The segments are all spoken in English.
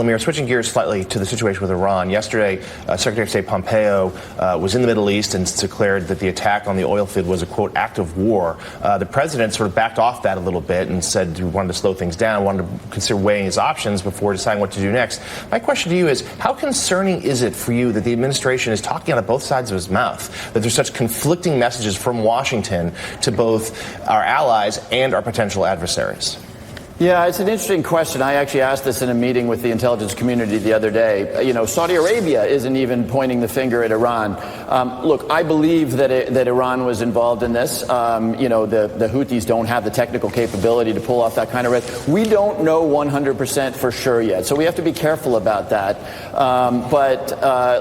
We're switching gears slightly to the situation with Iran. Yesterday, Secretary of State Pompeo was in the Middle East and declared that the attack on the oil field was a, quote, act of war. The president sort of backed off that a little bit and said he wanted to slow things down, wanted to consider weighing his options before deciding what to do next. My question to you is, how concerning is it for you that the administration is talking out of both sides of his mouth, that there's such conflicting messages from Washington to both our allies and our potential adversaries? Yeah, it's an interesting question. I actually asked this in a meeting with the intelligence community the other day. Saudi Arabia isn't even pointing the finger at Iran. Look, I believe that Iran was involved in this. The Houthis don't have the technical capability to pull off that kind of risk. We don't know 100% for sure yet, so we have to be careful about that.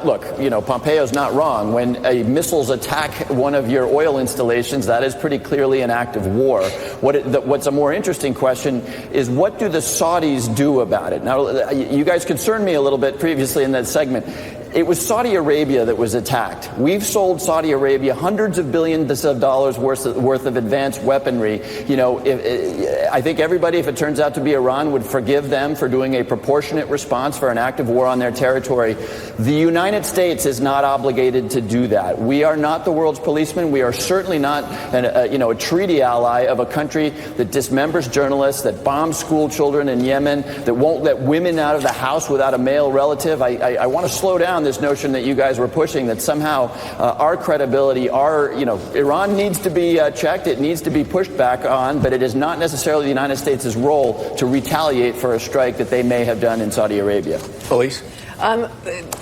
Look, Pompeo's not wrong. When missiles attack one of your oil installations, that is pretty clearly an act of war. What's a more interesting question is, what do the Saudis do about it? Now, you guys concerned me a little bit previously in that segment. It was Saudi Arabia that was attacked. We've sold Saudi Arabia hundreds of billions of dollars worth of advanced weaponry. I think everybody, if it turns out to be Iran, would forgive them for doing a proportionate response for an act of war on their territory. The United States is not obligated to do that. We are not the world's policeman. We are certainly not a treaty ally of a country that dismembers journalists, that bombs school children in Yemen, that won't let women out of the house without a male relative. I want to slow down this notion that you guys were pushing, that somehow our credibility, Iran needs to be checked, it needs to be pushed back on, but it is not necessarily the United States' role to retaliate for a strike that they may have done in Saudi Arabia. Elise?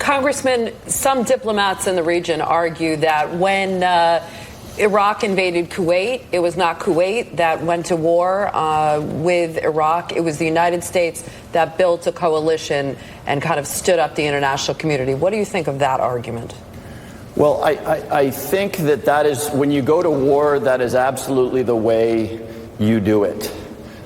Congressman, some diplomats in the region argue that when Iraq invaded Kuwait, it was not Kuwait that went to war with Iraq. It was the United States that built a coalition and kind of stood up the international community. What do you think of that argument? Well, I think that is, when you go to war, that is absolutely the way you do it.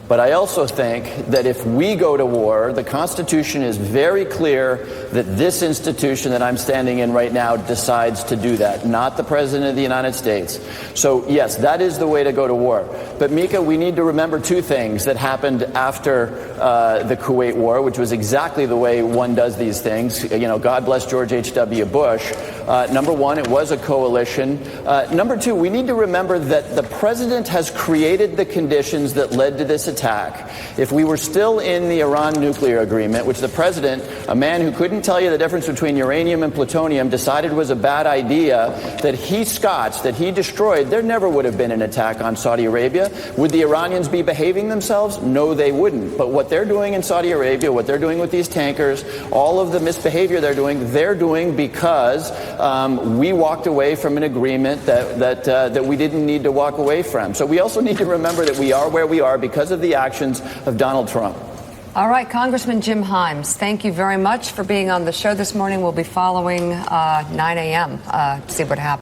But I also think that if we go to war, the Constitution is very clear that this institution that I'm standing in right now decides to do that, not the President of the United States. So, yes, that is the way to go to war. But, Mika, we need to remember two things that happened after the Kuwait War, which was exactly the way one does these things. God bless George H.W. Bush. Number one, it was a coalition. Number two, we need to remember that the President has created the conditions that led to this attack. If we were still in the Iran nuclear agreement, which the President, a man who couldn't tell you the difference between uranium and plutonium, decided was a bad idea, that he scotched, that he destroyed, there never would have been an attack on Saudi Arabia. Would the Iranians be behaving themselves? No, they wouldn't. But what they're doing in Saudi Arabia, what they're doing with these tankers, all of the misbehavior they're doing because we walked away from an agreement that we didn't need to walk away from. So we also need to remember that we are where we are because of the actions of Donald Trump. All right, Congressman Jim Himes, thank you very much for being on the show this morning. We'll be following 9 a.m. See what happens.